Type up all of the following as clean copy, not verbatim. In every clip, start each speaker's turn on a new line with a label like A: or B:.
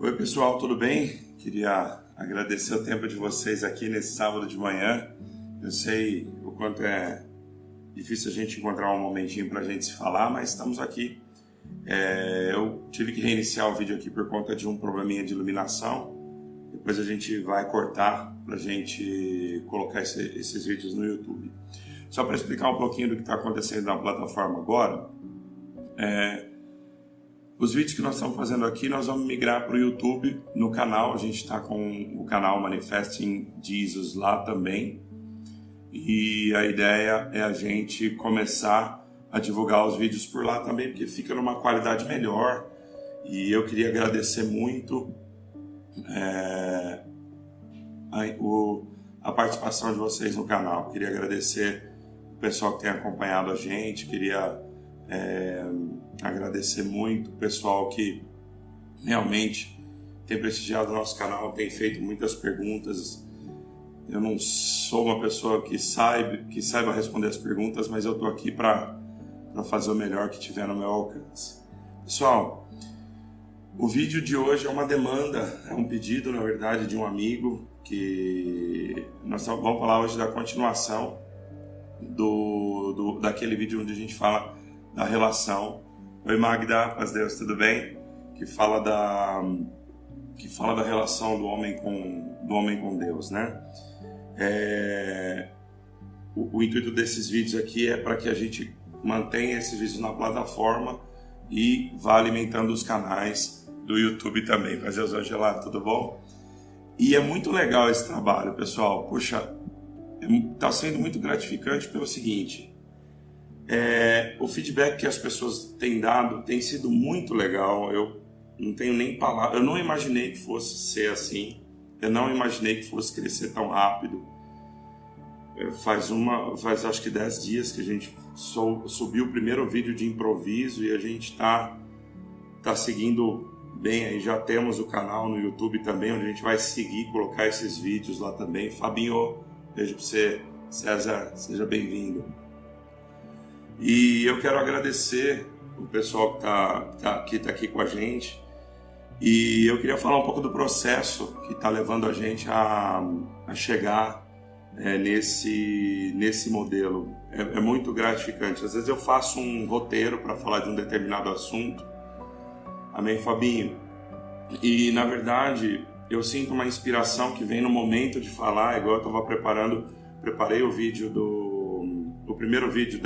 A: Oi pessoal, tudo bem? Queria agradecer o tempo de vocês aqui nesse sábado de manhã. Eu sei o quanto é difícil a gente encontrar um momentinho para a gente se falar, mas estamos aqui. Eu tive que reiniciar o vídeo aqui por conta de um probleminha de iluminação. Depois a gente vai cortar para a gente colocar esses vídeos no YouTube. Só para explicar um pouquinho do que está acontecendo na plataforma agora, os vídeos que nós estamos fazendo aqui, nós vamos migrar para o YouTube no canal. A gente está com o canal Manifesting Jesus lá também. E a ideia é a gente começar a divulgar os vídeos por lá também, porque fica numa qualidade melhor. E eu queria agradecer muito a participação de vocês no canal. Queria agradecer o pessoal que tem acompanhado a gente. Queria agradecer muito o pessoal que realmente tem prestigiado o nosso canal, tem feito muitas perguntas. Eu não sou uma pessoa que saiba responder as perguntas, mas eu estou aqui para fazer o melhor que tiver no meu alcance. Pessoal, o vídeo de hoje é uma demanda, é um pedido, na verdade, de um amigo, que nós vamos falar hoje da continuação daquele vídeo onde a gente fala da relação. Oi Magda, paz Deus, tudo bem? Que fala da relação do homem com Deus, né? O intuito desses vídeos aqui é para que a gente mantenha esses vídeos na plataforma e vá alimentando os canais do YouTube também. Paz Deus, Angela, tudo bom? E é muito legal esse trabalho, pessoal. Puxa, está sendo muito gratificante pelo seguinte: o feedback que as pessoas têm dado tem sido muito legal. Eu não tenho nem palavras. Eu não imaginei que fosse ser assim. Eu não imaginei que fosse crescer tão rápido. Faz acho que 10 dias que a gente subiu o primeiro vídeo de improviso e a gente está seguindo bem aí. Já temos o canal no YouTube também, onde a gente vai seguir, colocar esses vídeos lá também. Fabinho, beijo para você. César, seja bem-vindo. E eu quero agradecer o pessoal que está aqui com a gente. E eu queria falar um pouco do processo que está levando a gente a chegar nesse modelo. É muito gratificante. Às vezes eu faço um roteiro para falar de um determinado assunto. Amém, Fabinho? E na verdade eu sinto uma inspiração que vem no momento de falar, igual eu preparei o vídeo o primeiro vídeo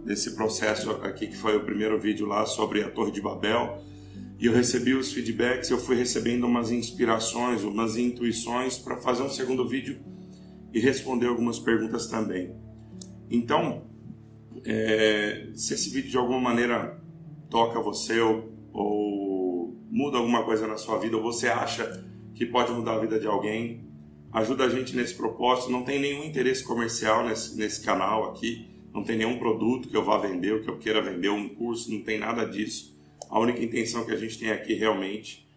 A: desse processo aqui, que foi o primeiro vídeo lá sobre a Torre de Babel, e eu recebi os feedbacks, eu fui recebendo umas inspirações, umas intuições para fazer um segundo vídeo e responder algumas perguntas também. Então, se esse vídeo de alguma maneira toca você ou muda alguma coisa na sua vida, ou você acha que pode mudar a vida de alguém, ajuda a gente nesse propósito. Não tem nenhum interesse comercial nesse canal aqui. Não tem nenhum produto que eu vá vender, ou que eu queira vender, um curso, não tem nada disso. A única intenção que a gente tem aqui realmente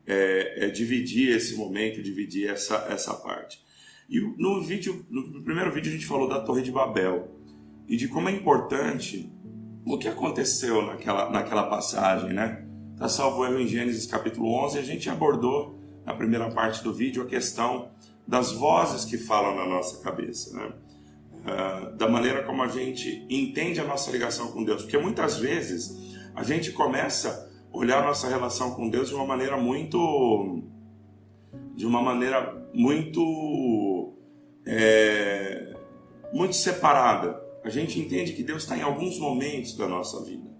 A: é dividir esse momento, dividir essa parte. E no primeiro vídeo a gente falou da Torre de Babel e de como é importante o que aconteceu naquela passagem, né? Tá salvo erro em Gênesis capítulo 11, a gente abordou na primeira parte do vídeo a questão das vozes que falam na nossa cabeça, né? Da maneira como a gente entende a nossa ligação com Deus, porque muitas vezes a gente começa a olhar a nossa relação com Deus de uma maneira muito separada. A gente entende que Deus está em alguns momentos da nossa vida.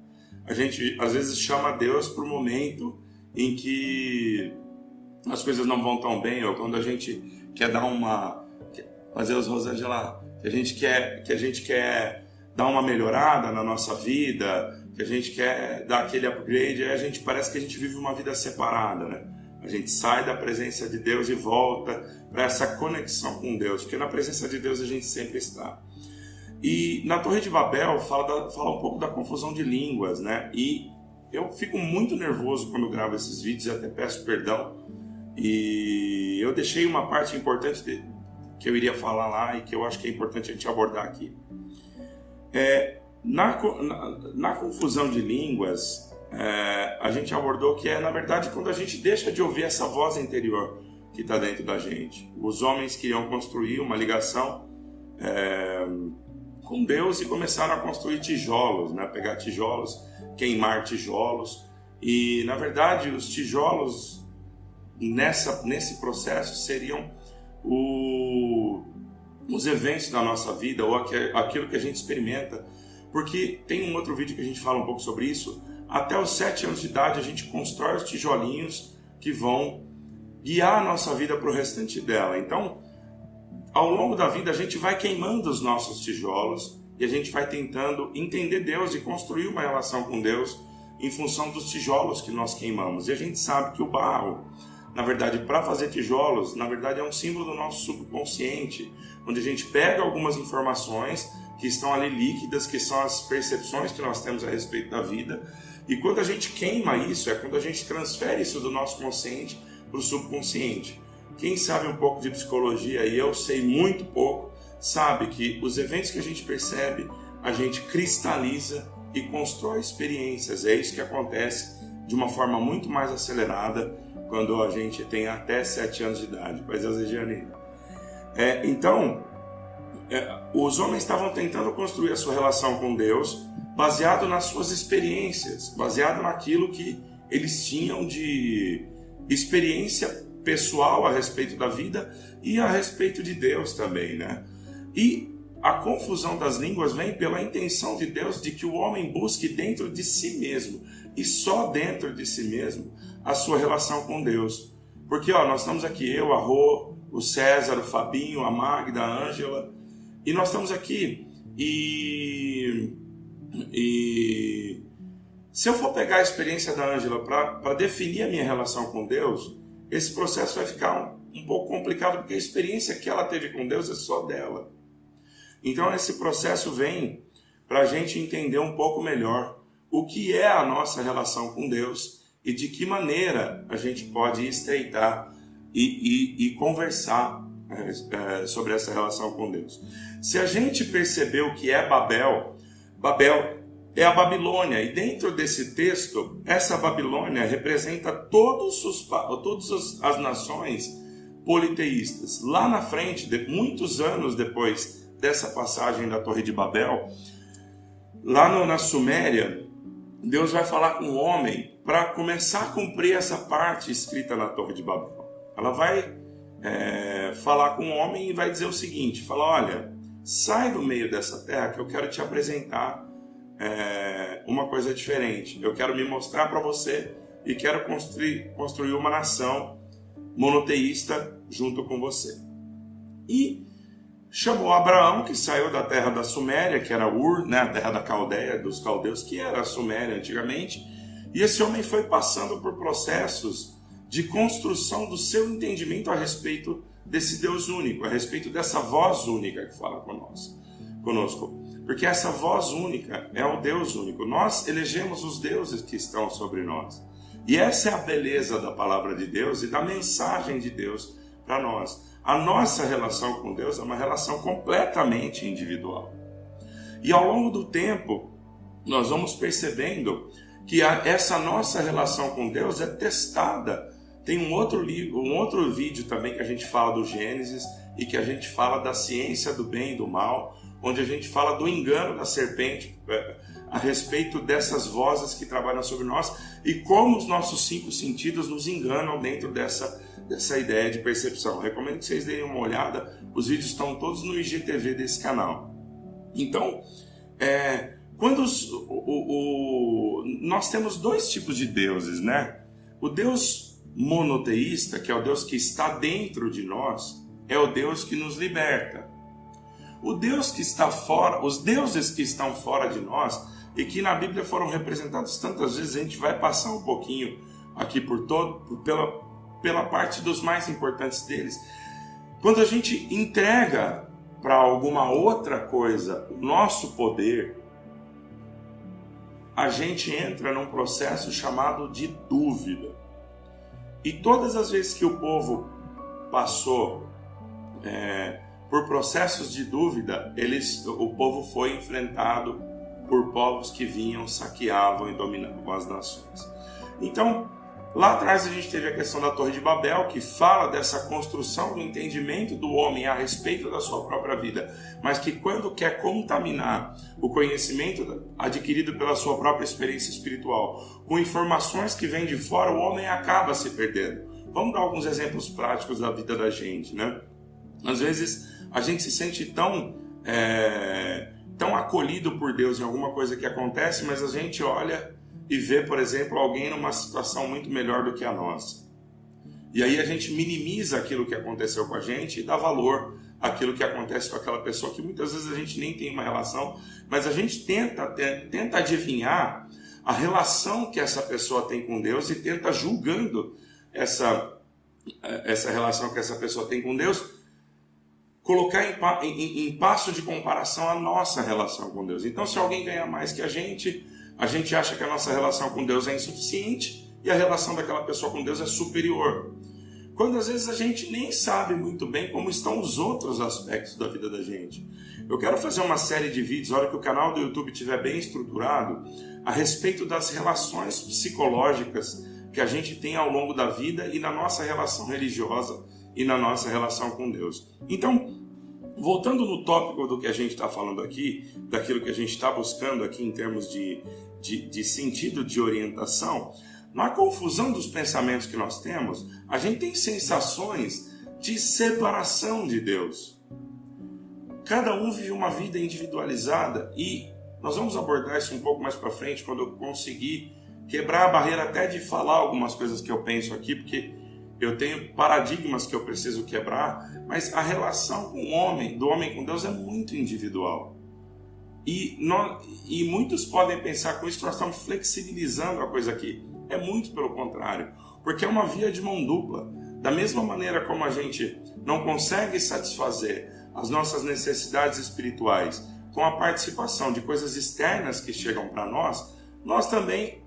A: A gente às vezes chama Deus para o momento em que as coisas não vão tão bem, ou quando a gente quer fazer os Rosângela, que a gente quer dar uma melhorada na nossa vida, que a gente quer dar aquele upgrade, aí parece que a gente vive uma vida separada, né? A gente sai da presença de Deus e volta para essa conexão com Deus, porque na presença de Deus a gente sempre está. E na Torre de Babel fala um pouco da confusão de línguas, né? E eu fico muito nervoso quando gravo esses vídeos, e até peço perdão. E eu deixei uma parte importante que eu iria falar lá e que eu acho que é importante a gente abordar aqui. Na confusão de línguas, a gente abordou que na verdade, quando a gente deixa de ouvir essa voz interior que está dentro da gente. Os homens queriam construir uma ligação com Deus e começaram a construir tijolos, né? Pegar tijolos, queimar tijolos. E, na verdade, os tijolos nesse processo seriam os eventos da nossa vida ou aquilo que a gente experimenta. Porque tem um outro vídeo que a gente fala um pouco sobre isso. Até os 7 anos de idade a gente constrói os tijolinhos que vão guiar a nossa vida para o restante dela. Então, ao longo da vida a gente vai queimando os nossos tijolos e a gente vai tentando entender Deus e construir uma relação com Deus em função dos tijolos que nós queimamos. E a gente sabe que o barro, na verdade, para fazer tijolos, na verdade é um símbolo do nosso subconsciente, onde a gente pega algumas informações que estão ali líquidas, que são as percepções que nós temos a respeito da vida, e quando a gente queima isso, é quando a gente transfere isso do nosso consciente para o subconsciente. Quem sabe um pouco de psicologia, e eu sei muito pouco, sabe que os eventos que a gente percebe, a gente cristaliza e constrói experiências. É isso que acontece de uma forma muito mais acelerada quando a gente tem até 7 anos de idade. Pois é, Janine. Então, os homens estavam tentando construir a sua relação com Deus baseado nas suas experiências, baseado naquilo que eles tinham de experiência pessoal a respeito da vida e a respeito de Deus também, né? E a confusão das línguas vem pela intenção de Deus de que o homem busque dentro de si mesmo, e só dentro de si mesmo, a sua relação com Deus. Porque nós estamos aqui, eu, a Rô, o César, o Fabinho, a Magda, a Ângela, e nós estamos aqui e se eu for pegar a experiência da Ângela para definir a minha relação com Deus, esse processo vai ficar um pouco complicado, porque a experiência que ela teve com Deus é só dela. Então esse processo vem para a gente entender um pouco melhor o que é a nossa relação com Deus e de que maneira a gente pode estreitar e conversar sobre essa relação com Deus. Se a gente perceber o que é Babel, Babel é a Babilônia, e dentro desse texto, essa Babilônia representa todas as nações politeístas. Lá na frente, muitos anos depois dessa passagem da Torre de Babel, lá na Suméria, Deus vai falar com o homem para começar a cumprir essa parte escrita na Torre de Babel. Ela vai falar com o homem e vai dizer o seguinte, fala, olha, sai do meio dessa terra que eu quero te apresentar uma coisa diferente. Eu quero me mostrar para você e quero construir uma nação monoteísta junto com você. E chamou Abraão, que saiu da terra da Suméria, que era Ur, né, a terra da Caldeia, dos caldeus, que era a Suméria antigamente, e esse homem foi passando por processos de construção do seu entendimento a respeito desse Deus único, a respeito dessa voz única que fala conosco. Porque essa voz única é o Deus único. Nós elegemos os deuses que estão sobre nós. E essa é a beleza da palavra de Deus e da mensagem de Deus para nós. A nossa relação com Deus é uma relação completamente individual. E ao longo do tempo, nós vamos percebendo que essa nossa relação com Deus é testada. Tem um outro vídeo também que a gente fala do Gênesis e que a gente fala da ciência do bem e do mal, onde a gente fala do engano da serpente a respeito dessas vozes que trabalham sobre nós e como os nossos 5 sentidos nos enganam dentro dessa ideia de percepção. Recomendo que vocês deem uma olhada, os vídeos estão todos no IGTV desse canal. Então, nós temos 2 tipos de deuses, né? O Deus monoteísta, que é o Deus que está dentro de nós, é o Deus que nos liberta. O Deus que está fora, os deuses que estão fora de nós e que na Bíblia foram representados tantas vezes, a gente vai passar um pouquinho aqui pela parte dos mais importantes deles. Quando a gente entrega para alguma outra coisa o nosso poder, a gente entra num processo chamado de dúvida. E todas as vezes que o povo passou por processos de dúvida, o povo foi enfrentado por povos que vinham, saqueavam e dominavam as nações. Então, lá atrás a gente teve a questão da Torre de Babel, que fala dessa construção do entendimento do homem a respeito da sua própria vida, mas que quando quer contaminar o conhecimento adquirido pela sua própria experiência espiritual com informações que vêm de fora, o homem acaba se perdendo. Vamos dar alguns exemplos práticos da vida da gente, né? Às vezes a gente se sente tão acolhido por Deus em alguma coisa que acontece, mas a gente olha e vê, por exemplo, alguém numa situação muito melhor do que a nossa. E aí a gente minimiza aquilo que aconteceu com a gente e dá valor àquilo que acontece com aquela pessoa que muitas vezes a gente nem tem uma relação, mas a gente tenta adivinhar a relação que essa pessoa tem com Deus e tenta, julgando essa relação que essa pessoa tem com Deus, colocar em passo de comparação a nossa relação com Deus. Então, se alguém ganha mais que a gente acha que a nossa relação com Deus é insuficiente e a relação daquela pessoa com Deus é superior. Quando às vezes a gente nem sabe muito bem como estão os outros aspectos da vida da gente. Eu quero fazer uma série de vídeos, na hora que o canal do YouTube estiver bem estruturado, a respeito das relações psicológicas que a gente tem ao longo da vida e na nossa relação religiosa e na nossa relação com Deus. Então, voltando no tópico do que a gente está falando aqui, daquilo que a gente está buscando aqui em termos de sentido de orientação, na confusão dos pensamentos que nós temos, a gente tem sensações de separação de Deus. Cada um vive uma vida individualizada e nós vamos abordar isso um pouco mais para frente, quando eu conseguir quebrar a barreira até de falar algumas coisas que eu penso aqui, porque eu tenho paradigmas que eu preciso quebrar, mas a relação com o homem, do homem com Deus, é muito individual. E muitos podem pensar com isso que nós estamos flexibilizando a coisa aqui. É muito pelo contrário, porque é uma via de mão dupla. Da mesma maneira como a gente não consegue satisfazer as nossas necessidades espirituais com a participação de coisas externas que chegam para nós, nós também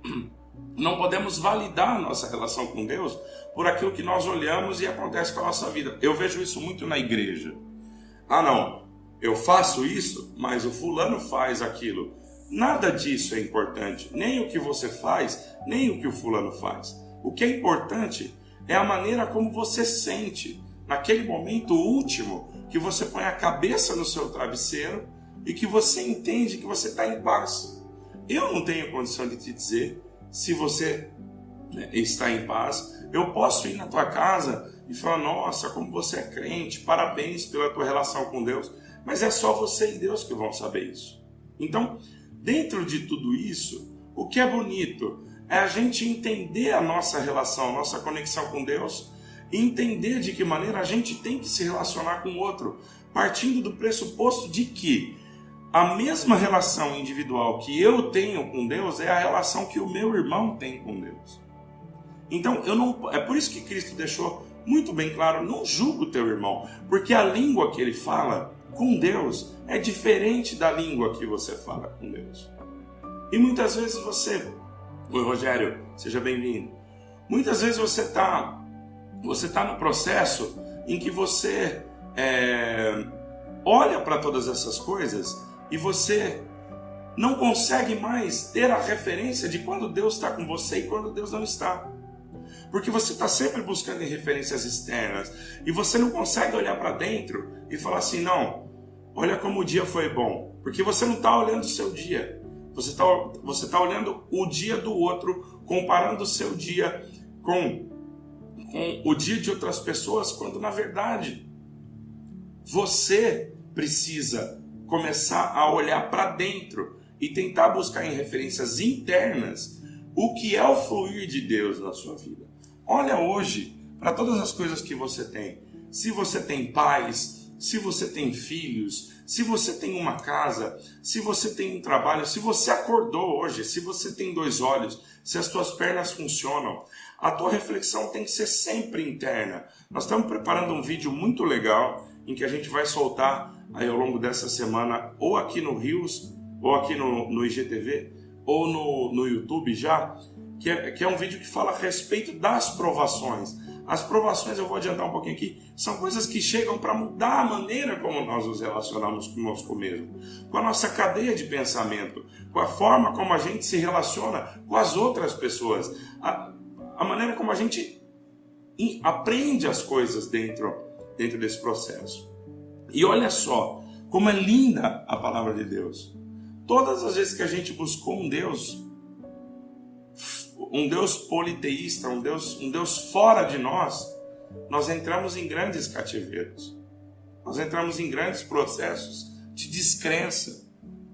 A: não podemos validar a nossa relação com Deus por aquilo que nós olhamos e acontece com a nossa vida. Eu vejo isso muito na igreja. Ah, não, eu faço isso, mas o fulano faz aquilo. Nada disso é importante, nem o que você faz, nem o que o fulano faz. O que é importante é a maneira como você sente, naquele momento último, que você põe a cabeça no seu travesseiro e que você entende que você está em paz. Eu não tenho condição de te dizer se você está em paz. Eu posso ir na tua casa e falar, nossa, como você é crente, parabéns pela tua relação com Deus, mas é só você e Deus que vão saber isso. Então, dentro de tudo isso, o que é bonito é a gente entender a nossa relação, a nossa conexão com Deus e entender de que maneira a gente tem que se relacionar com o outro, partindo do pressuposto de que a mesma relação individual que eu tenho com Deus é a relação que o meu irmão tem com Deus. Então, é por isso que Cristo deixou muito bem claro, não julgue o teu irmão, porque a língua que ele fala com Deus é diferente da língua que você fala com Deus. E muitas vezes Oi, Rogério, seja bem-vindo. Muitas vezes você tá no processo em que você olha para todas essas coisas e você não consegue mais ter a referência de quando Deus está com você e quando Deus não está. Porque você está sempre buscando em referências externas e você não consegue olhar para dentro e falar assim, não, olha como o dia foi bom. Porque você não está olhando o seu dia. Você tá olhando o dia do outro, comparando o seu dia com o dia de outras pessoas, quando na verdade você precisa começar a olhar para dentro e tentar buscar em referências internas o que é o fluir de Deus na sua vida. Olha hoje para todas as coisas que você tem. Se você tem pais, se você tem filhos, se você tem uma casa, se você tem um trabalho, se você acordou hoje, se você tem 2 olhos, se as tuas pernas funcionam, a tua reflexão tem que ser sempre interna. Nós estamos preparando um vídeo muito legal em que a gente vai soltar aí ao longo dessa semana, ou aqui no Rios, ou aqui no IGTV, ou no YouTube já, que é um vídeo que fala a respeito das provações, As provações, eu vou adiantar um pouquinho aqui, são coisas que chegam para mudar a maneira como nós nos relacionamos conosco mesmo, com a nossa cadeia de pensamento, com a forma como a gente se relaciona com as outras pessoas, a maneira como a gente aprende as coisas dentro desse processo. E olha só como é linda a palavra de Deus. Todas as vezes que a gente buscou um Deus politeísta, um Deus fora de nós entramos em grandes cativeiros. Nós entramos em grandes processos de descrença,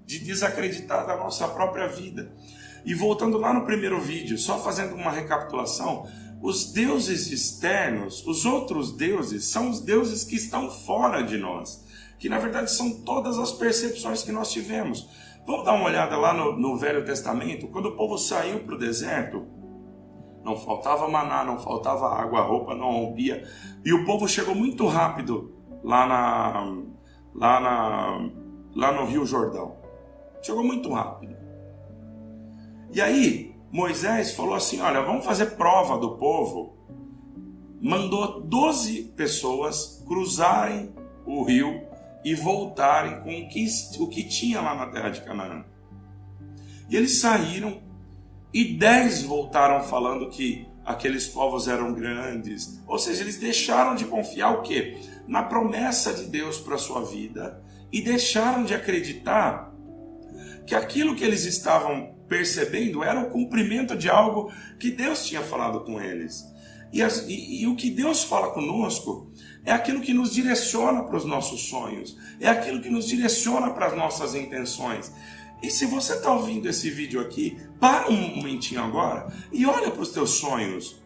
A: de desacreditar da nossa própria vida. E voltando lá no primeiro vídeo, só fazendo uma recapitulação, os deuses externos, os outros deuses, são os deuses que estão fora de nós, que na verdade são todas as percepções que nós tivemos. Vamos dar uma olhada lá no Velho Testamento, quando o povo saiu para o deserto, não faltava maná, não faltava água, a roupa não rompia, e o povo chegou muito rápido lá no Rio Jordão. Chegou muito rápido. E aí, Moisés falou assim, olha, vamos fazer prova do povo. Mandou 12 pessoas cruzarem o rio e voltarem com o que tinha lá na terra de Canaã. E eles saíram e 10 voltaram falando que aqueles povos eram grandes. Ou seja, eles deixaram de confiar o quê? Na promessa de Deus para a sua vida e deixaram de acreditar que aquilo que eles estavam percebendo era o cumprimento de algo que Deus tinha falado com eles. E o que Deus fala conosco é aquilo que nos direciona para os nossos sonhos, é aquilo que nos direciona para as nossas intenções. E se você está ouvindo esse vídeo aqui, para um momentinho agora e olha para os teus sonhos.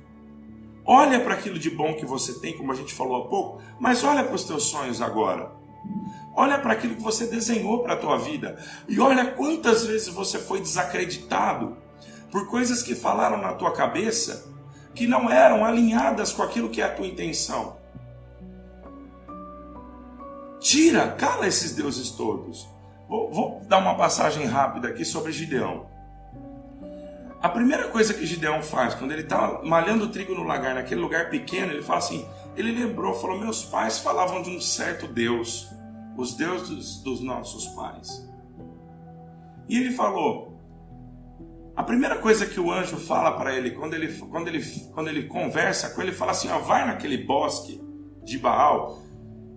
A: Olha para aquilo de bom que você tem, como a gente falou há pouco, mas olha para os teus sonhos agora. Olha para aquilo que você desenhou para a tua vida e olha quantas vezes você foi desacreditado por coisas que falaram na tua cabeça que não eram alinhadas com aquilo que é a tua intenção. Cala esses deuses todos. Vou dar uma passagem rápida aqui sobre Gideão. A primeira coisa que Gideão faz, quando ele está malhando trigo no lagar, naquele lugar pequeno, ele fala assim, ele lembrou, falou, meus pais falavam de um certo Deus, os deuses dos nossos pais. E ele falou, a primeira coisa que o anjo fala para ele, quando ele conversa com ele, fala assim, ó, vai naquele bosque de Baal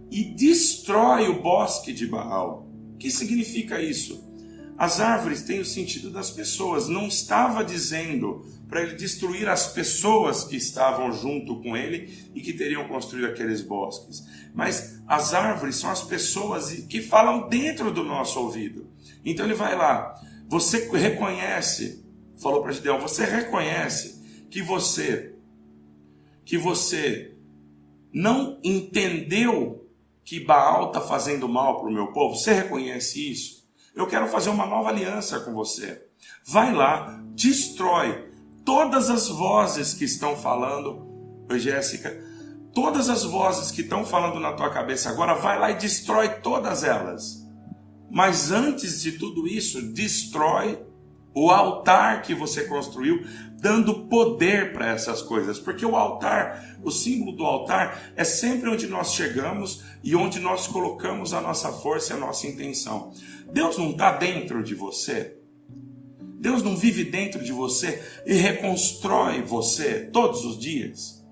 A: e destrói o bosque de Baal. O que significa isso? As árvores têm o sentido das pessoas. Não estava dizendo para ele destruir as pessoas que estavam junto com ele e que teriam construído aqueles bosques. Mas as árvores são as pessoas que falam dentro do nosso ouvido. Então ele vai lá. Você reconhece, falou para Gideão, você reconhece que você não entendeu que Baal está fazendo mal para o meu povo? Você reconhece isso? Eu quero fazer uma nova aliança com você. Vai lá, destrói todas as vozes que estão falando. Oi, Jéssica. Todas as vozes que estão falando na tua cabeça agora, vai lá e destrói todas elas. Mas antes de tudo isso, destrói o altar que você construiu, dando poder para essas coisas. Porque o altar, o símbolo do altar, é sempre onde nós chegamos e onde nós colocamos a nossa força e a nossa intenção. Deus não está dentro de você? Deus não vive dentro de você e reconstrói você todos os dias?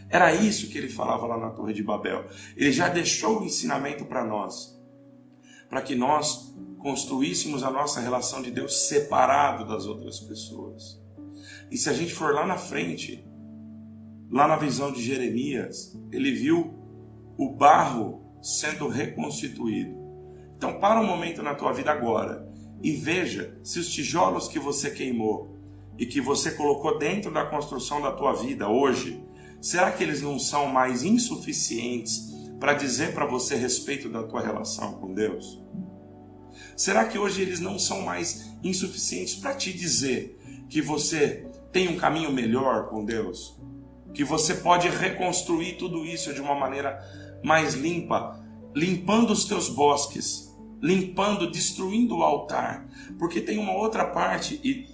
A: Era isso que ele falava lá na Torre de Babel. Ele já deixou o ensinamento para nós, para que nós construíssemos a nossa relação de Deus separado das outras pessoas. E se a gente for lá na frente, lá na visão de Jeremias, ele viu o barro sendo reconstituído. Então para um momento na tua vida agora e veja se os tijolos que você queimou e que você colocou dentro da construção da tua vida hoje, será que eles não são mais insuficientes para dizer para você a respeito da tua relação com Deus? Será que hoje eles não são mais insuficientes para te dizer que você tem um caminho melhor com Deus? Que você pode reconstruir tudo isso de uma maneira mais limpa, limpando os teus bosques, destruindo o altar. Porque tem uma outra parte, e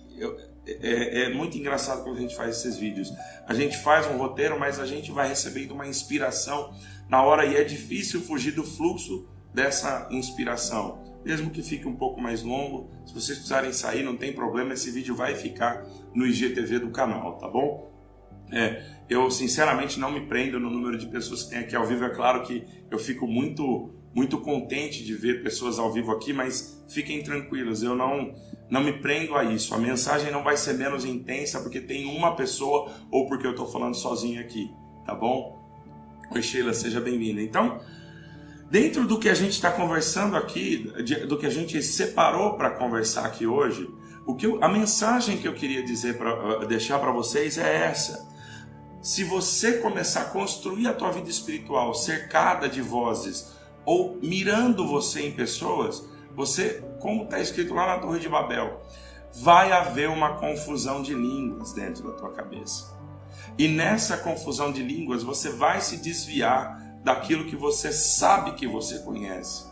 A: é muito engraçado quando a gente faz esses vídeos. A gente faz um roteiro, mas a gente vai recebendo uma inspiração na hora e é difícil fugir do fluxo dessa inspiração. Mesmo que fique um pouco mais longo, se vocês precisarem sair, não tem problema, esse vídeo vai ficar no IGTV do canal, tá bom? Eu sinceramente não me prendo no número de pessoas que tem aqui ao vivo. É claro que eu fico muito contente de ver pessoas ao vivo aqui, mas fiquem tranquilos, eu não me prendo a isso. A mensagem não vai ser menos intensa porque tem uma pessoa ou porque eu estou falando sozinho aqui, tá bom? Oi Sheila, seja bem-vinda. Então, dentro do que a gente está conversando aqui, do que a gente separou para conversar aqui hoje, a mensagem que eu queria deixar para vocês é essa. Se você começar a construir a tua vida espiritual cercada de vozes ou mirando você em pessoas, você, como está escrito lá na Torre de Babel, vai haver uma confusão de línguas dentro da tua cabeça. E nessa confusão de línguas você vai se desviar daquilo que você sabe que você conhece.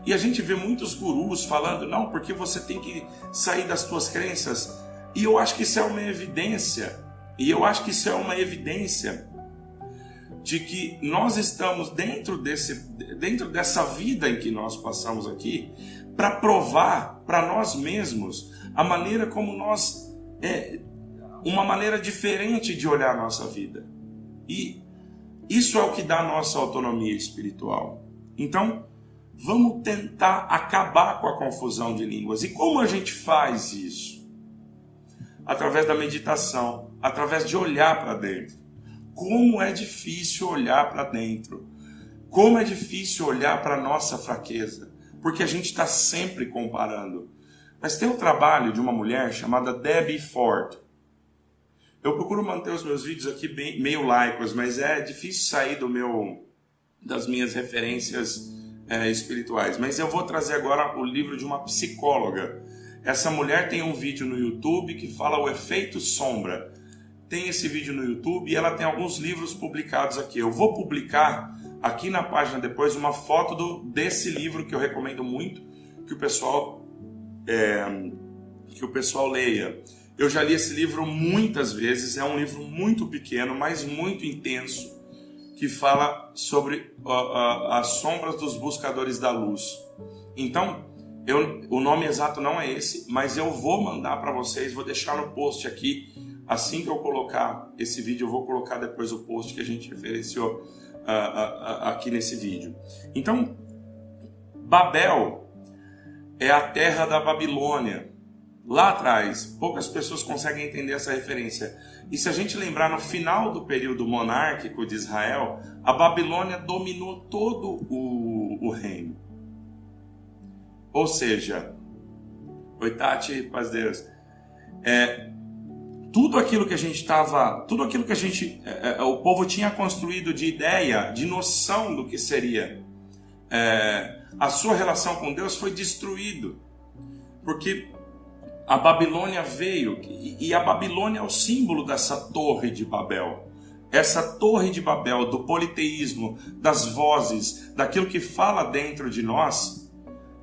A: E a gente vê muitos gurus falando, não, porque você tem que sair das tuas crenças. E eu acho que isso é uma evidência. E eu acho que isso é uma evidência de que nós estamos dentro dessa vida em que nós passamos aqui para provar para nós mesmos a maneira como uma maneira diferente de olhar a nossa vida. E isso é o que dá a nossa autonomia espiritual. Então, vamos tentar acabar com a confusão de línguas. E como a gente faz isso? Através da meditação, através de olhar para dentro. Como é difícil olhar para dentro. Como é difícil olhar para a nossa fraqueza. Porque a gente está sempre comparando. Mas tem um trabalho de uma mulher chamada Debbie Ford. Eu procuro manter os meus vídeos aqui meio laicos, mas é difícil sair das minhas referências espirituais. Mas eu vou trazer agora o livro de uma psicóloga. Essa mulher tem um vídeo no YouTube que fala o efeito sombra. Tem esse vídeo no YouTube e ela tem alguns livros publicados aqui. Eu vou publicar aqui na página depois uma foto desse livro que eu recomendo muito que o pessoal leia. Eu já li esse livro muitas vezes, é um livro muito pequeno, mas muito intenso, que fala sobre as sombras dos buscadores da luz. Então, o nome exato não é esse, mas eu vou mandar para vocês, vou deixar no post aqui, assim que eu colocar esse vídeo, eu vou colocar depois o post que a gente referenciou aqui nesse vídeo. Então, Babel é a terra da Babilônia. Lá atrás, poucas pessoas conseguem entender essa referência. E se a gente lembrar, no final do período monárquico de Israel, a Babilônia dominou todo o reino. Ou seja, oi Tati, paz de Deus, tudo aquilo que o povo tinha construído de ideia, de noção do que seria a sua relação com Deus foi destruído. Porque a Babilônia veio, e a Babilônia é o símbolo dessa torre de Babel. Essa torre de Babel, do politeísmo, das vozes, daquilo que fala dentro de nós,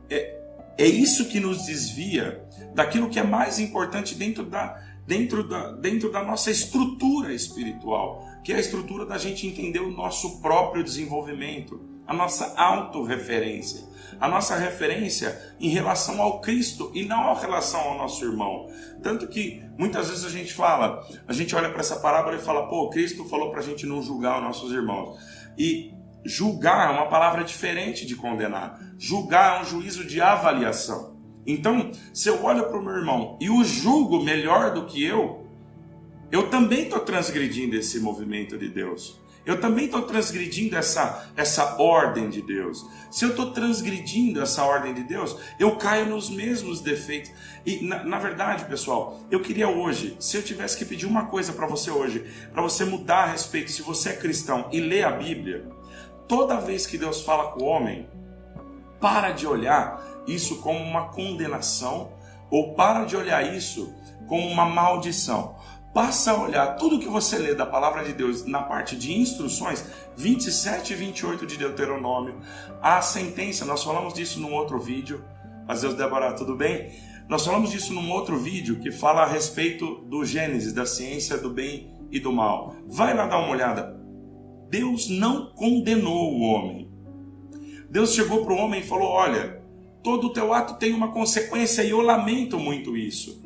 A: é isso que nos desvia daquilo que é mais importante dentro da nossa estrutura espiritual, que é a estrutura da gente entender o nosso próprio desenvolvimento, a nossa autorreferência, a nossa referência em relação ao Cristo e não em relação ao nosso irmão. Tanto que muitas vezes a gente olha para essa parábola e fala, Cristo falou para a gente não julgar os nossos irmãos. E julgar é uma palavra diferente de condenar. Julgar é um juízo de avaliação. Então, se eu olho para o meu irmão e o julgo melhor do que eu também estou transgredindo esse movimento de Deus. Eu também estou transgredindo essa ordem de Deus. Se eu estou transgredindo essa ordem de Deus, eu caio nos mesmos defeitos. E, na verdade, pessoal, eu queria hoje, se eu tivesse que pedir uma coisa para você hoje, para você mudar a respeito, se você é cristão e lê a Bíblia, toda vez que Deus fala com o homem, para de olhar isso como uma condenação ou para de olhar isso como uma maldição. Passa a olhar tudo que você lê da palavra de Deus na parte de instruções, 27 e 28 de Deuteronômio, a sentença, nós falamos disso num outro vídeo, mas Deus, Débora, tudo bem? Nós falamos disso num outro vídeo que fala a respeito do Gênesis, da ciência do bem e do mal. Vai lá dar uma olhada. Deus não condenou o homem. Deus chegou para o homem e falou: olha, todo o teu ato tem uma consequência e eu lamento muito isso.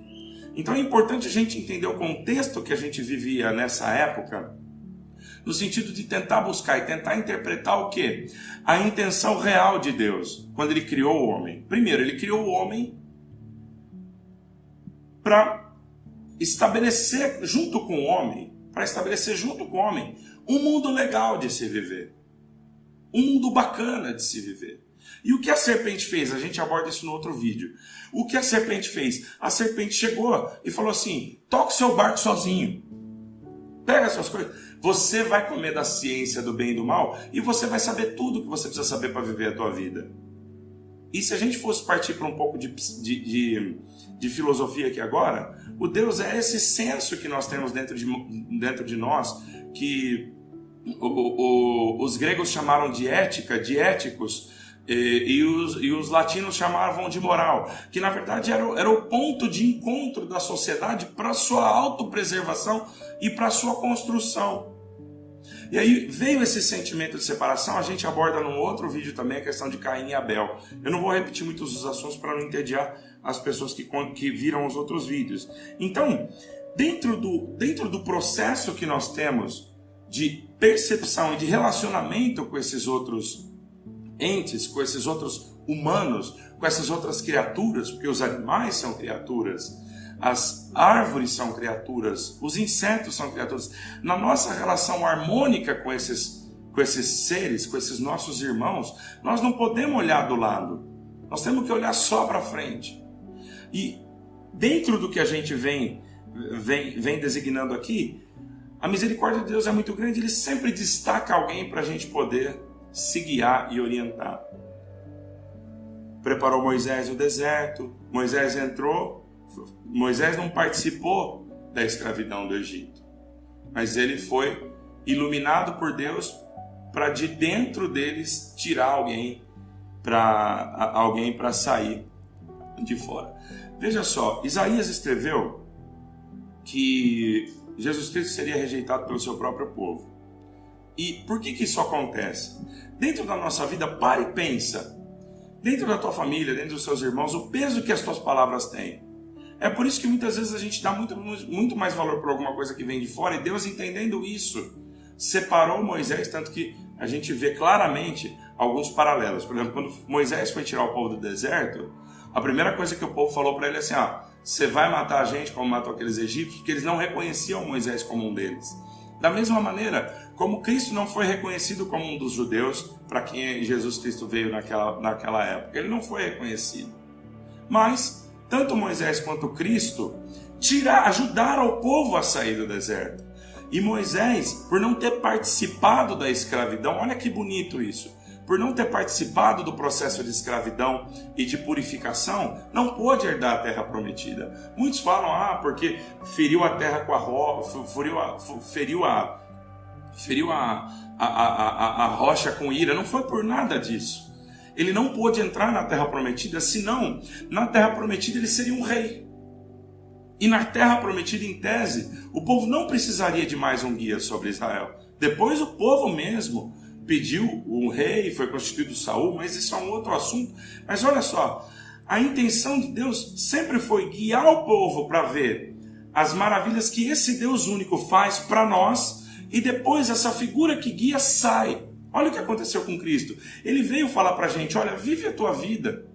A: Então é importante a gente entender o contexto que a gente vivia nessa época, no sentido de tentar buscar e tentar interpretar o quê? A intenção real de Deus, quando Ele criou o homem. Primeiro, Ele criou o homem para estabelecer junto com o homem, um mundo legal de se viver. Um mundo bacana de se viver. E o que a serpente fez? A gente aborda isso no outro vídeo. O que a serpente fez? A serpente chegou e falou assim: toca o seu barco sozinho. Pega as suas coisas. Você vai comer da ciência do bem e do mal e você vai saber tudo que você precisa saber para viver a tua vida. E se a gente fosse partir para um pouco de filosofia aqui agora, o Deus é esse senso que nós temos dentro de nós, que os gregos chamaram de ética, de éticos, e os latinos chamavam de moral, que na verdade era o ponto de encontro da sociedade para a sua autopreservação e para a sua construção. E aí veio esse sentimento de separação, a gente aborda num outro vídeo também a questão de Caim e Abel. Eu não vou repetir muitos dos assuntos para não entediar as pessoas que viram os outros vídeos. Então, dentro do processo que nós temos de percepção e de relacionamento com esses outros entes, com esses outros humanos, com essas outras criaturas, porque os animais são criaturas, as árvores são criaturas, os insetos são criaturas. Na nossa relação harmônica com esses seres, com esses nossos irmãos, nós não podemos olhar do lado. Nós temos que olhar só para frente. E dentro do que a gente vem designando aqui, a misericórdia de Deus é muito grande. Ele sempre destaca alguém para a gente poder se guiar e orientar. Preparou Moisés no deserto, Moisés entrou. Moisés não participou da escravidão do Egito, mas ele foi iluminado por Deus para de dentro deles tirar alguém para sair de fora. Veja só, Isaías escreveu que Jesus Cristo seria rejeitado pelo seu próprio povo. E por que isso acontece? Dentro da nossa vida, para e pensa. Dentro da tua família, dentro dos seus irmãos, o peso que as tuas palavras têm. É por isso que muitas vezes a gente dá muito mais valor por alguma coisa que vem de fora, e Deus, entendendo isso, separou Moisés, tanto que a gente vê claramente alguns paralelos. Por exemplo, quando Moisés foi tirar o povo do deserto, a primeira coisa que o povo falou para ele é assim: você vai matar a gente como matou aqueles egípcios, porque eles não reconheciam Moisés como um deles. Da mesma maneira, como Cristo não foi reconhecido como um dos judeus, para quem Jesus Cristo veio naquela época, ele não foi reconhecido. Mas tanto Moisés quanto Cristo ajudaram o povo a sair do deserto. E Moisés, por não ter participado da escravidão, olha que bonito isso, por não ter participado do processo de escravidão e de purificação, não pôde herdar a terra prometida. Muitos falam, porque feriu a terra com a rocha, feriu a rocha com ira. Não foi por nada disso. Ele não pôde entrar na terra prometida, senão na terra prometida ele seria um rei. E na terra prometida, em tese, o povo não precisaria de mais um guia sobre Israel. Depois o povo mesmo pediu um rei, foi constituído Saul, mas isso é um outro assunto. Mas olha só, a intenção de Deus sempre foi guiar o povo para ver as maravilhas que esse Deus único faz para nós, e depois essa figura que guia sai. Olha o que aconteceu com Cristo. Ele veio falar para a gente: olha, vive a tua vida.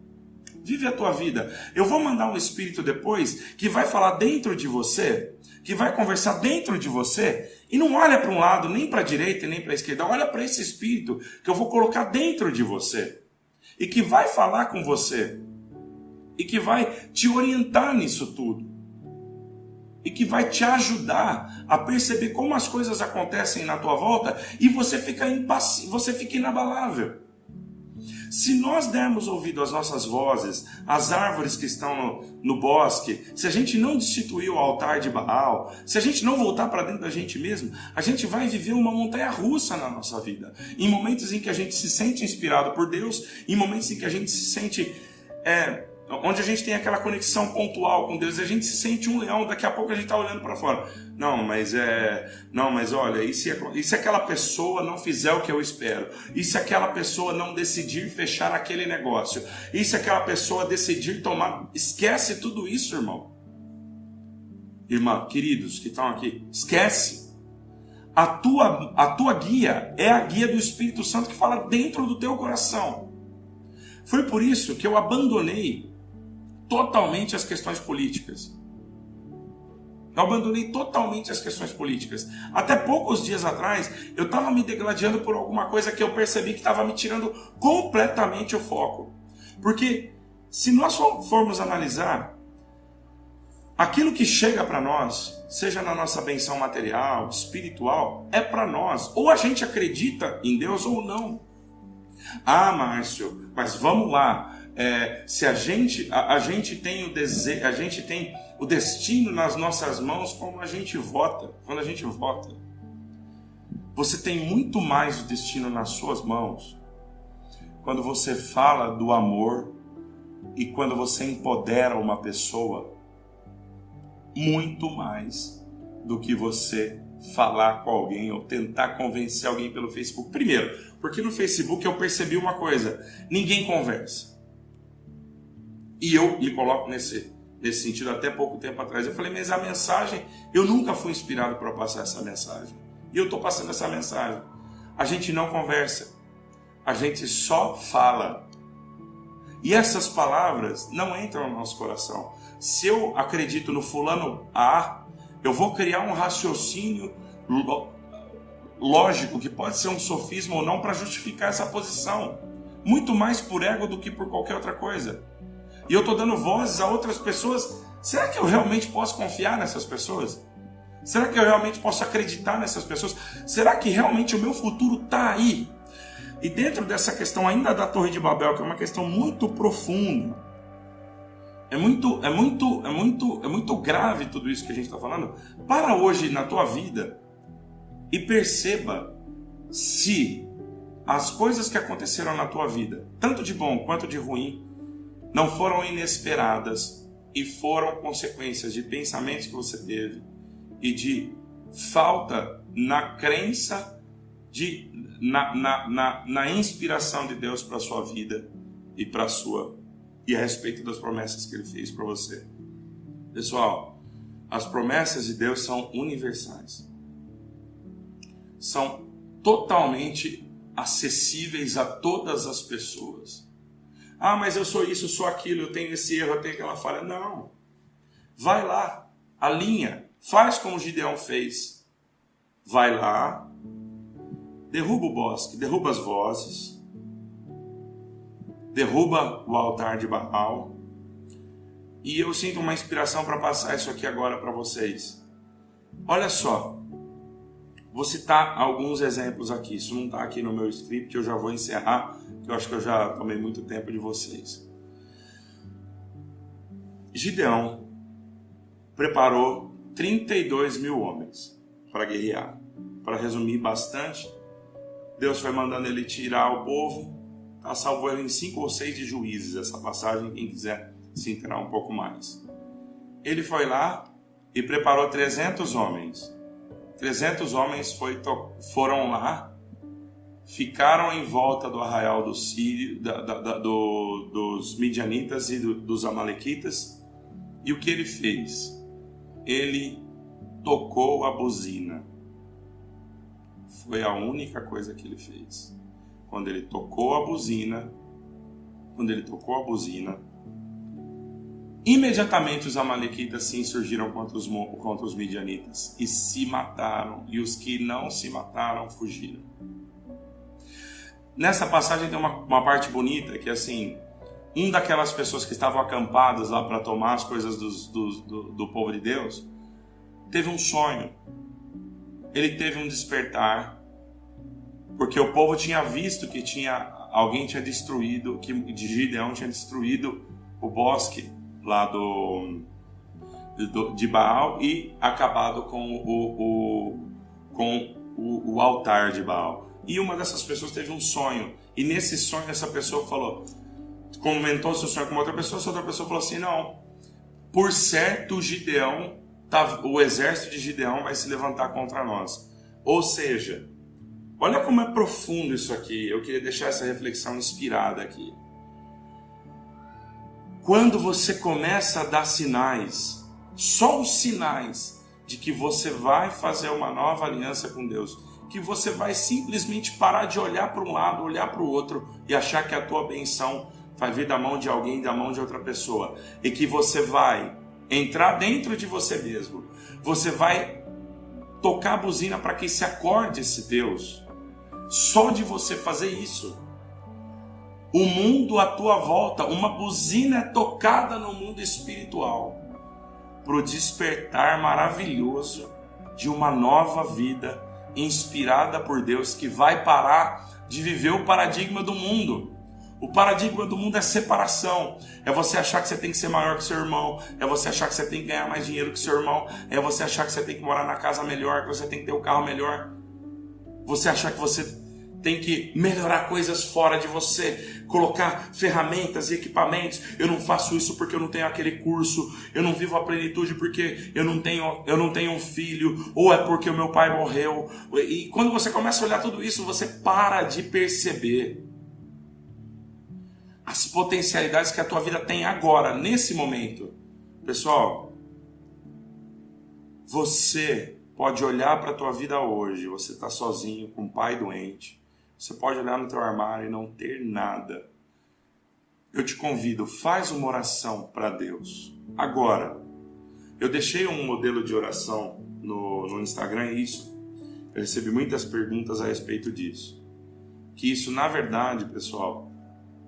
A: Vive a tua vida. Eu vou mandar um Espírito depois que vai falar dentro de você, que vai conversar dentro de você, e não olha para um lado, nem para a direita, nem para a esquerda. Olha para esse Espírito que eu vou colocar dentro de você, e que vai falar com você, e que vai te orientar nisso tudo, e que vai te ajudar a perceber como as coisas acontecem na tua volta, e você fica inabalável. Se nós dermos ouvido às nossas vozes, às árvores que estão no bosque, se a gente não destituir o altar de Baal, se a gente não voltar para dentro da gente mesmo, a gente vai viver uma montanha-russa na nossa vida. Em momentos em que a gente se sente inspirado por Deus, em momentos em que a gente se sente onde a gente tem aquela conexão pontual com Deus, a gente se sente um leão, daqui a pouco a gente está olhando para fora. Não, mas olha, e se aquela pessoa não fizer o que eu espero? E se aquela pessoa não decidir fechar aquele negócio? E se aquela pessoa decidir tomar... Esquece tudo isso, irmão. Irmã, queridos que estão aqui, esquece. A tua guia é a guia do Espírito Santo que fala dentro do teu coração. Foi por isso que eu abandonei totalmente as questões políticas. Eu abandonei totalmente as questões políticas. Até poucos dias atrás, eu estava me degladiando por alguma coisa que eu percebi que estava me tirando completamente o foco. Porque se nós formos analisar, aquilo que chega para nós, seja na nossa benção material, espiritual, é para nós. Ou a gente acredita em Deus ou não. Ah, Márcio, mas vamos lá. Se a gente tem o desejo, a gente tem o destino nas nossas mãos quando a gente vota. Você tem muito mais o destino nas suas mãos quando você fala do amor e quando você empodera uma pessoa, muito mais do que você falar com alguém ou tentar convencer alguém pelo Facebook. Primeiro, porque no Facebook eu percebi uma coisa: ninguém conversa. E eu me coloco nesse sentido até pouco tempo atrás. Eu falei, mas a mensagem, eu nunca fui inspirado para passar essa mensagem. E eu estou passando essa mensagem. A gente não conversa. A gente só fala. E essas palavras não entram no nosso coração. Se eu acredito no fulano A, eu vou criar um raciocínio lógico, que pode ser um sofisma ou não, para justificar essa posição. Muito mais por ego do que por qualquer outra coisa. E eu estou dando vozes a outras pessoas. Será que eu realmente posso confiar nessas pessoas? Será que eu realmente posso acreditar nessas pessoas? Será que realmente o meu futuro está aí? E dentro dessa questão ainda da Torre de Babel, que é uma questão muito profunda, é muito grave tudo isso que a gente está falando. Para hoje na tua vida e perceba se as coisas que aconteceram na tua vida, tanto de bom quanto de ruim, não foram inesperadas e foram consequências de pensamentos que você teve e de falta na crença, na inspiração de Deus para a sua vida e a respeito das promessas que Ele fez para você. Pessoal, as promessas de Deus são universais. São totalmente acessíveis a todas as pessoas. Ah, mas eu sou isso, eu sou aquilo, eu tenho esse erro, eu tenho aquela falha. Não. Vai lá, alinha, faz como Gideão fez. Vai lá, derruba o bosque, derruba as vozes, derruba o altar de Baal. E eu sinto uma inspiração para passar isso aqui agora para vocês. Olha só, vou citar alguns exemplos aqui. Isso não está aqui no meu script, eu já vou encerrar, porque eu acho que eu já tomei muito tempo de vocês. Gideão preparou 32 mil homens para guerrear. Para resumir bastante, Deus foi mandando ele tirar o povo. Está salvo em 5 ou 6 de Juízes, essa passagem, quem quiser se inteirar um pouco mais. Ele foi lá e preparou 300 homens. 300 homens foram lá, ficaram em volta do arraial dos sírios, dos midianitas e dos amalequitas. E o que ele fez? Ele tocou a buzina. Foi a única coisa que ele fez. Quando ele tocou a buzina, imediatamente os amalequitas se insurgiram contra os midianitas e se mataram, e os que não se mataram fugiram. Nessa passagem tem uma parte bonita, que assim, daquelas pessoas que estavam acampadas lá para tomar as coisas do povo de Deus, teve um sonho. Ele teve um despertar, porque o povo tinha visto que alguém tinha destruído, que Gideão tinha destruído o bosque lá de Baal e acabado com o altar de Baal. E uma dessas pessoas teve um sonho, e nesse sonho essa pessoa falou: comentou seu sonho com outra pessoa, essa outra pessoa falou assim, não, por certo Gideão, o exército de Gideão vai se levantar contra nós. Ou seja, olha como é profundo isso aqui. Eu queria deixar essa reflexão inspirada aqui. Quando você começa a dar sinais, só os sinais de que você vai fazer uma nova aliança com Deus, que você vai simplesmente parar de olhar para um lado, olhar para o outro e achar que a tua benção vai vir da mão de alguém, da mão de outra pessoa, e que você vai entrar dentro de você mesmo, você vai tocar a buzina para que se acorde esse Deus. Só de você fazer isso, o mundo à tua volta, uma buzina é tocada no mundo espiritual para o despertar maravilhoso de uma nova vida inspirada por Deus, que vai parar de viver o paradigma do mundo. O paradigma do mundo é separação. É você achar que você tem que ser maior que seu irmão. É você achar que você tem que ganhar mais dinheiro que seu irmão. É você achar que você tem que morar na casa melhor, que você tem que ter o carro melhor. Você achar que você tem que melhorar coisas fora de você, colocar ferramentas e equipamentos. Eu não faço isso porque eu não tenho aquele curso. Eu não vivo a plenitude porque eu não tenho um filho, ou é porque o meu pai morreu. E quando você começa a olhar tudo isso, você para de perceber as potencialidades que a tua vida tem agora, nesse momento. Pessoal, você pode olhar para a tua vida hoje. Você está sozinho, com um pai doente. Você pode olhar no teu armário e não ter nada. Eu te convido, faz uma oração para Deus. Agora, eu deixei um modelo de oração no Instagram e eu recebi muitas perguntas a respeito disso. Que isso, na verdade, pessoal,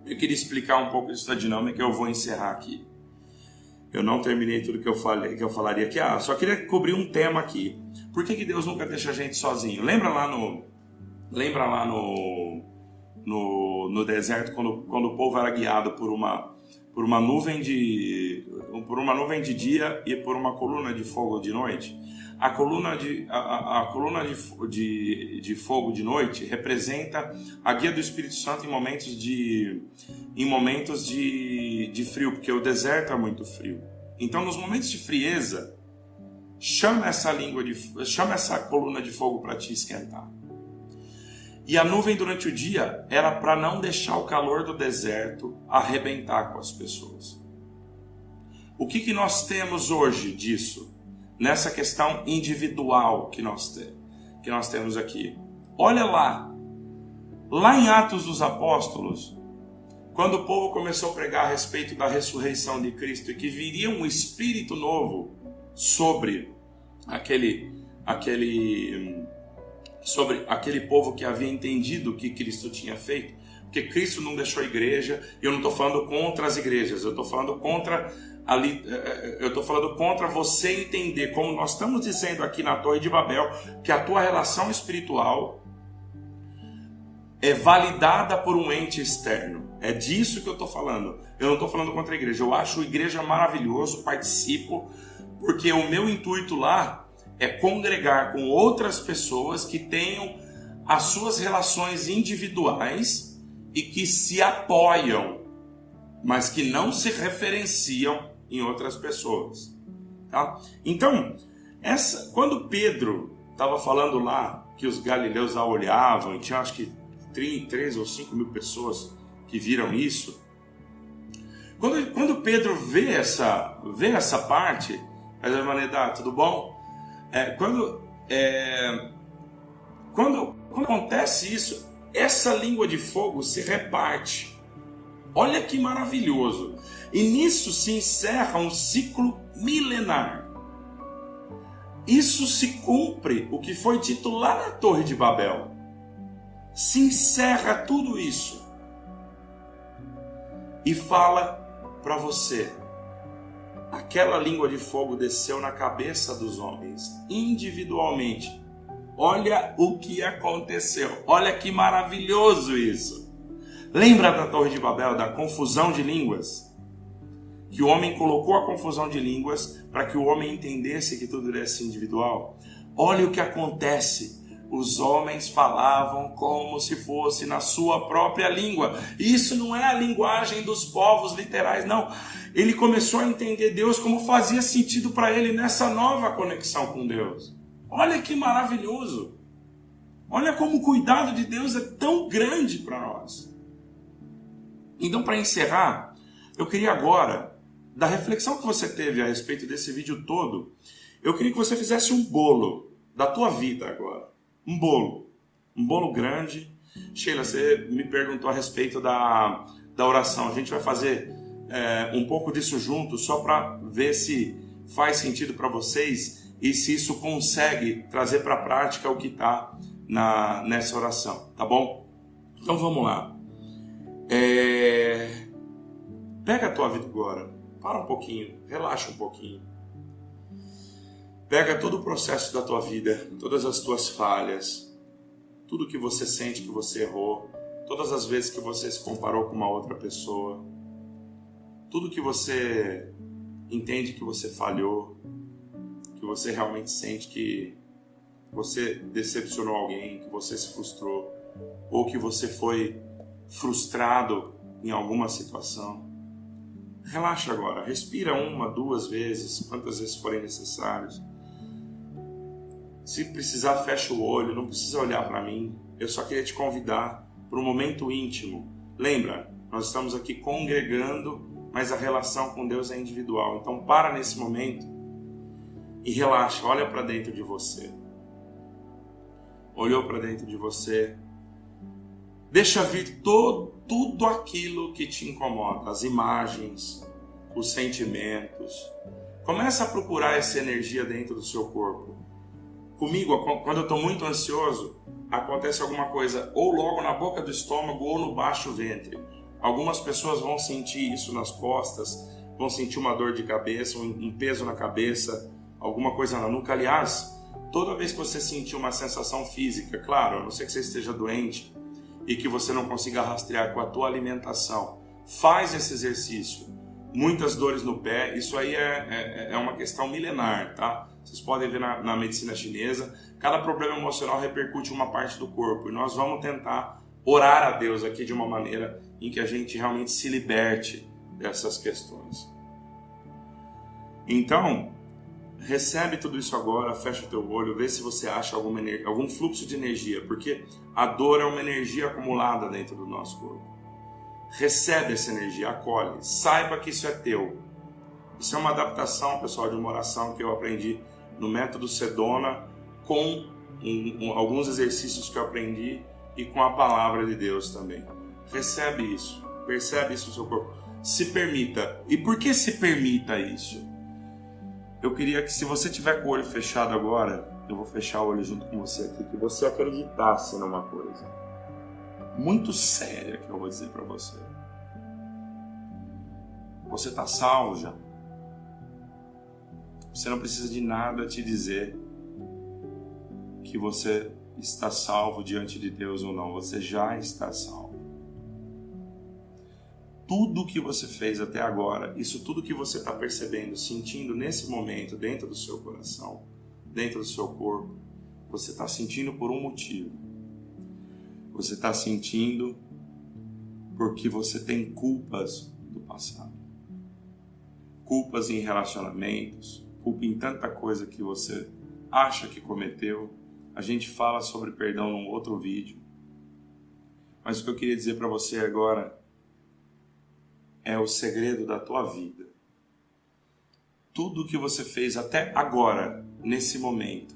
A: eu queria explicar um pouco disso da dinâmica, eu vou encerrar aqui. Eu não terminei tudo que eu falaria aqui. Só queria cobrir um tema aqui. Por que Deus nunca deixa a gente sozinho? Lembra lá no deserto, quando o povo era guiado por uma nuvem de dia e por uma coluna de fogo de noite? A coluna de fogo de noite representa a guia do Espírito Santo em momentos de frio, porque o deserto é muito frio. Então, nos momentos de frieza, chama essa coluna de fogo para te esquentar. E a nuvem durante o dia era para não deixar o calor do deserto arrebentar com as pessoas. O que nós temos hoje disso? Nessa questão individual que nós temos aqui. Olha lá em Atos dos Apóstolos, quando o povo começou a pregar a respeito da ressurreição de Cristo e que viria um espírito novo sobre aquele povo que havia entendido o que Cristo tinha feito, porque Cristo não deixou a igreja. Eu não estou falando contra as igrejas, eu estou falando contra você entender, como nós estamos dizendo aqui na Torre de Babel, que a tua relação espiritual é validada por um ente externo. É disso que eu estou falando. Eu não estou falando contra a igreja. Eu acho a igreja maravilhoso, participo, porque o meu intuito lá é congregar com outras pessoas que tenham as suas relações individuais e que se apoiam, mas que não se referenciam em outras pessoas. Tá? Então, quando Pedro estava falando lá que os galileus a olhavam, e tinha acho que 3 ou 5 mil pessoas que viram isso, quando Pedro vê essa parte, a Manedá, tudo bom? Quando acontece isso, essa língua de fogo se reparte. Olha que maravilhoso. E nisso se encerra um ciclo milenar. Isso se cumpre o que foi dito lá na Torre de Babel. Se encerra tudo isso. E fala para você: aquela língua de fogo desceu na cabeça dos homens, individualmente. Olha o que aconteceu. Olha que maravilhoso isso. Lembra da Torre de Babel, da confusão de línguas? Que o homem colocou a confusão de línguas para que o homem entendesse que tudo era individual. Olha o que acontece os homens falavam como se fosse na sua própria língua. Isso não é a linguagem dos povos literais, não. Ele começou a entender Deus como fazia sentido para ele nessa nova conexão com Deus. Olha que maravilhoso. Olha como o cuidado de Deus é tão grande para nós. Então, para encerrar, eu queria agora, da reflexão que você teve a respeito desse vídeo todo, eu queria que você fizesse um bolo da tua vida agora. Um bolo grande. Sheila, você me perguntou a respeito da oração. A gente vai fazer um pouco disso junto, só para ver se faz sentido para vocês e se isso consegue trazer para a prática o que está nessa oração, tá bom? Então vamos lá. Pega a tua vida agora, para um pouquinho, relaxa um pouquinho. Pega todo o processo da tua vida, todas as tuas falhas, tudo que você sente que você errou, todas as vezes que você se comparou com uma outra pessoa, tudo que você entende que você falhou, que você realmente sente que você decepcionou alguém, que você se frustrou, ou que você foi frustrado em alguma situação. Relaxa agora, respira 1, 2 vezes, quantas vezes forem necessários. Se precisar, fecha o olho, não precisa olhar para mim. Eu só queria te convidar para um momento íntimo. Lembra, nós estamos aqui congregando, mas a relação com Deus é individual. Então para nesse momento e relaxa, olha para dentro de você. Olhou para dentro de você. Deixa vir tudo aquilo que te incomoda, as imagens, os sentimentos. Começa a procurar essa energia dentro do seu corpo. Comigo, quando eu estou muito ansioso, acontece alguma coisa ou logo na boca do estômago ou no baixo ventre. Algumas pessoas vão sentir isso nas costas, vão sentir uma dor de cabeça, um peso na cabeça, alguma coisa na nuca. Aliás, toda vez que você sentir uma sensação física, claro, a não ser que você esteja doente e que você não consiga rastrear com a tua alimentação, faz esse exercício. Muitas dores no pé, isso aí é uma questão milenar, tá? Vocês podem ver na medicina chinesa, cada problema emocional repercute em uma parte do corpo. E nós vamos tentar orar a Deus aqui de uma maneira em que a gente realmente se liberte dessas questões. Então, recebe tudo isso agora, fecha o teu olho, vê se você acha algum fluxo de energia, porque a dor é uma energia acumulada dentro do nosso corpo. Recebe essa energia, acolhe, saiba que isso é teu. Isso é uma adaptação, pessoal, de uma oração que eu aprendi no método Sedona, com alguns exercícios que eu aprendi e com a palavra de Deus também. Recebe isso, percebe isso no seu corpo. Se permita. E por que se permita isso? Eu queria que, se você tiver com o olho fechado agora, eu vou fechar o olho junto com você aqui, que você acreditasse numa coisa muito séria que eu vou dizer para você. Você está salvo já. Você não precisa de nada te dizer que você está salvo diante de Deus ou não. Você já está salvo. Tudo o que você fez até agora, isso tudo que você está percebendo, sentindo nesse momento, dentro do seu coração, dentro do seu corpo, você está sentindo por um motivo. Você está sentindo porque você tem culpas do passado. Culpas em relacionamentos, culpa em tanta coisa que você acha que cometeu. A gente fala sobre perdão num outro vídeo. Mas o que eu queria dizer para você agora é o segredo da tua vida. Tudo o que você fez até agora, nesse momento,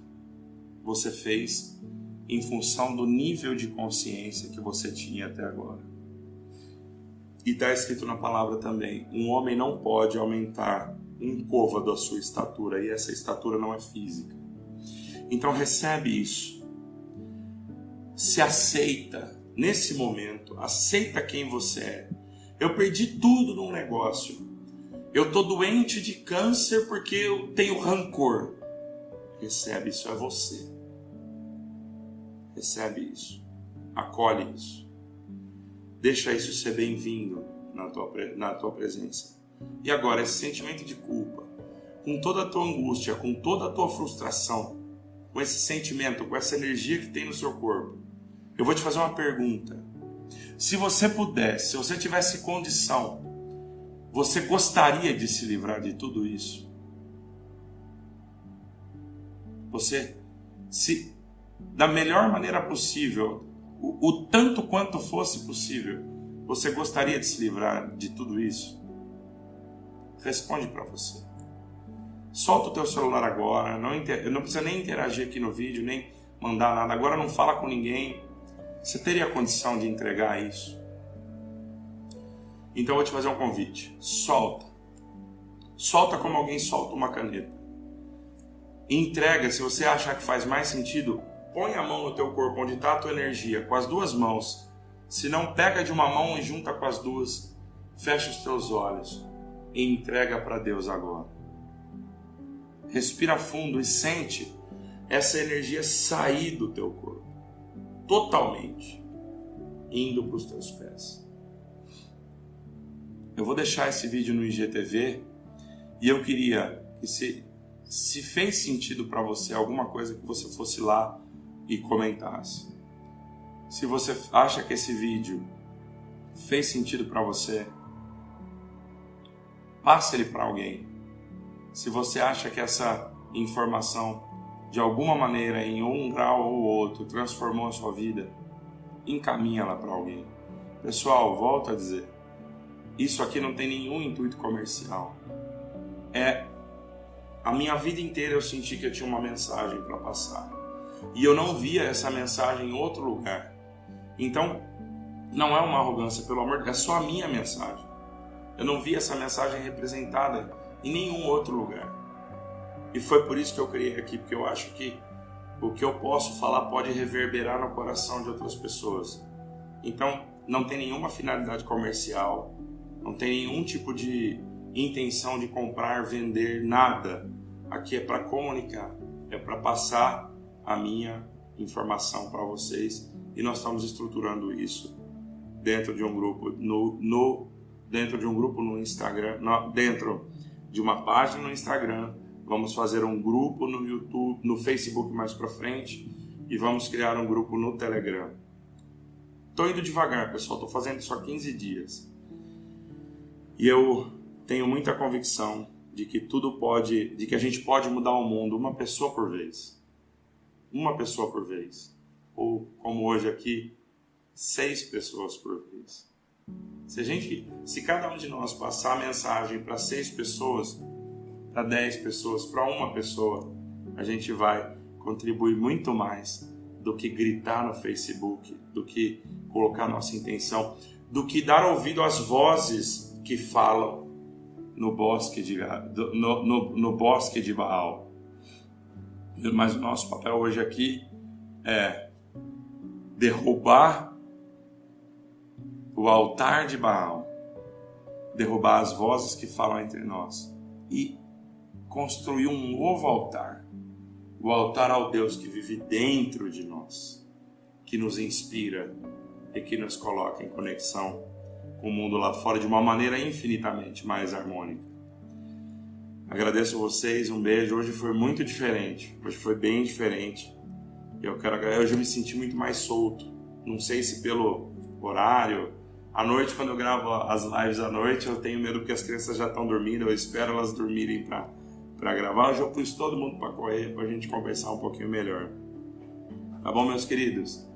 A: você fez em função do nível de consciência que você tinha até agora. E está escrito na palavra também, um homem não pode aumentar um côvado a sua estatura, e essa estatura não é física. Então recebe isso. Se aceita nesse momento, aceita quem você é. Eu perdi tudo num negócio. Eu estou doente de câncer porque eu tenho rancor. Recebe, isso é você. Recebe isso. Acolhe isso. Deixa isso ser bem-vindo na tua presença. E agora, esse sentimento de culpa, com toda a tua angústia, com toda a tua frustração, com esse sentimento, com essa energia que tem no seu corpo, eu vou te fazer uma pergunta. Se você pudesse, se você tivesse condição, você gostaria de se livrar de tudo isso? Você, se da melhor maneira possível, o tanto quanto fosse possível, você gostaria de se livrar de tudo isso? Responde para você. Solta o teu celular agora, não precisa nem interagir aqui no vídeo, nem mandar nada. Agora não fala com ninguém. Você teria a condição de entregar isso? Então eu vou te fazer um convite. Solta. Solta como alguém solta uma caneta. Entrega, se você achar que faz mais sentido, põe a mão no teu corpo, onde está a tua energia, com as duas mãos. Se não, pega de uma mão e junta com as duas. Fecha os teus olhos e entrega para Deus agora. Respira fundo e sente essa energia sair do teu corpo. Totalmente. Indo para os teus pés. Eu vou deixar esse vídeo no IGTV e eu queria que se fez sentido para você alguma coisa, que você fosse lá e comentasse. Se você acha que esse vídeo fez sentido para você, passe ele para alguém. Se você acha que essa informação, de alguma maneira, em um grau ou outro, transformou a sua vida, encaminha-la para alguém. Pessoal, volto a dizer, isso aqui não tem nenhum intuito comercial. A minha vida inteira eu senti que eu tinha uma mensagem para passar. E eu não via essa mensagem em outro lugar. Então, não é uma arrogância, pelo amor de Deus, é só a minha mensagem. Eu não vi essa mensagem representada em nenhum outro lugar. E foi por isso que eu criei aqui, porque eu acho que o que eu posso falar pode reverberar no coração de outras pessoas. Então, não tem nenhuma finalidade comercial, não tem nenhum tipo de intenção de comprar, vender, nada. Aqui é para comunicar, é para passar a minha informação para vocês, e nós estamos estruturando isso dentro de um grupo dentro de um grupo no Instagram, dentro de uma página no Instagram. Vamos fazer um grupo no YouTube, no Facebook mais para frente, e vamos criar um grupo no Telegram. Estou indo devagar, pessoal, estou fazendo isso há 15 dias. E eu tenho muita convicção de que de que a gente pode mudar o mundo uma pessoa por vez. Uma pessoa por vez. Ou, como hoje aqui, 6 pessoas por vez. Se cada um de nós passar a mensagem para 6 pessoas, para 10 pessoas, para uma pessoa, a gente vai contribuir muito mais do que gritar no Facebook, do que colocar nossa intenção, do que dar ouvido às vozes que falam no bosque de Baal. Mas o nosso papel hoje aqui é derrubar o altar de Baal, derrubar as vozes que falam entre nós e construir um novo altar, o altar ao Deus que vive dentro de nós, que nos inspira e que nos coloca em conexão com o mundo lá fora de uma maneira infinitamente mais harmônica. Agradeço vocês, um beijo. Hoje foi muito diferente, hoje foi bem diferente. Hoje eu me senti muito mais solto. Não sei se pelo horário. À noite, quando eu gravo as lives à noite, eu tenho medo porque as crianças já estão dormindo. Eu espero elas dormirem para gravar. Hoje eu pus todo mundo para correr, para a gente conversar um pouquinho melhor. Tá bom, meus queridos?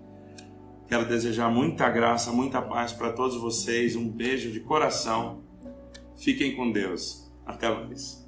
A: Quero desejar muita graça, muita paz para todos vocês. Um beijo de coração. Fiquem com Deus. Até mais.